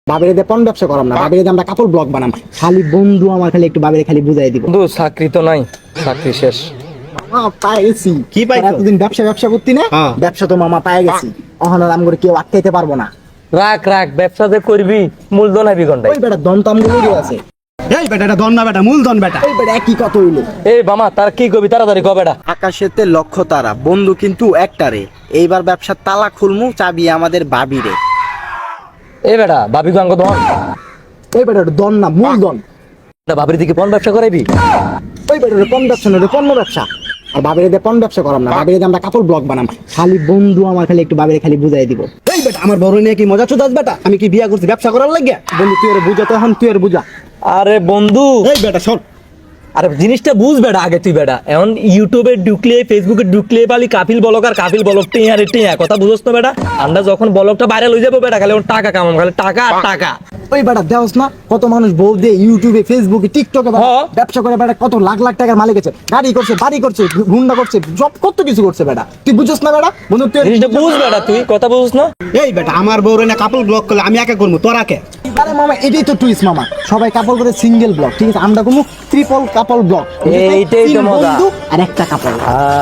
বাবিরে দিয়ে পণ ব্যবসা করাম না, বাবিরে দিয়ে আমরা কাপড় ব্লগ বানাম। খালি বন্ধু আমার খালি একটু বাবিরে খালি বুঝাই দিব। বন্ধু চাকরি তো নাই, চাকরি শেষ। মামা পায়ে গেছি। কি পাইছো? এতদিন ব্যবসা করতি না, হ্যাঁ। ব্যবসা তো মামা পায়ে গেছি। অহন আর আমগরে কেউ আটকাইতে পারবো না। রাখ রাখ, ব্যবসা যে করবি মূলধন হাবি ঘন্টায়। ওই বেটা দম তাম গুলো আছে। এই বেটা, এটা দন না বেটা, মূলধন বেটা। ওই বেটা একই কত হইলো। এই বামা, তার কি কবি তাড়াতাড়ি ক বেটা। আকাশেতে লক্ষ তারা, বন্ধু কিন্তু একটারে। এইবার ব্যবসার তালা খুলমু, চাবি আমাদের বাবিরে। এই বেটা ভাবি গাঙ্গ ধন, ওই বেটা দন না মূলধন। ভাবির দিকে পণ ব্যবসা করাইবি। ওই বেটা পণ ব্যবসা না, পণ্য ব্যবসা। আর বাবিরে দিয়ে পণ ব্যবসা করাম না, বাবিরে দিয়ে আমরা কাপড় ব্লগ বানাম। খালি বন্ধু আমার খালি একটু বাবিরে খালি বুঝাই দিব। এই বেটা, আমার বড় নিয়ে কি মজা চুদাস বেটা? আমি কি বিয়া করছি ব্যবসা করার লাগিয়া? বন্ধু তুই এর বুঝা তো এখন, তুই এর বুঝা। আরে বন্ধু, এই বেটা শোন, আরে জিনিসটা বুঝ বেটা আগে তুই বেটা। এখন ইউটিউবে ঢুকলে, ফেসবুকে ঢুকলে পালি কাপিল ব্লগ আর কাপিল ব্লগ টিয়া রে টিয়া, কথা বুঝছ তো বেটা। আমরা যখন ব্লগটা ভাইরাল হয়ে যাবো বেটা, খালি ওর টাকা কামাম, খালি টাকা আর টাকা। ওই বেটা দেওস না কত মানুষ বউ দিয়ে ইউটিউবে ফেসবুকে টিকটকে হ্যাঁ। ব্যবসা করে বেটা, কত লাখ লাখ টাকার মালিক আছে। গাড়ি করছে, বাড়ি করছে, গুন্ডা করছে, জব কত কিছু করছে বেটা। তুই বুঝছ না বেটা? বন্ধু তুই জিনিসটা বুঝ বেটা, তুই কথা বুঝছ না। এই বেটা, আমার বউরে না কাপড় ব্লক করলে আমি একা করবো, তোরা কে? আরে মামা এটাই তো টুইস্ট মামা। সবাই কাপড় করে সিঙ্গেল ব্লক, ঠিক আছে? আমরা কোনো ট্রিপল কাপড় ব্লক। এইটাই তো মজা। আর একটা কাপড়। আহ,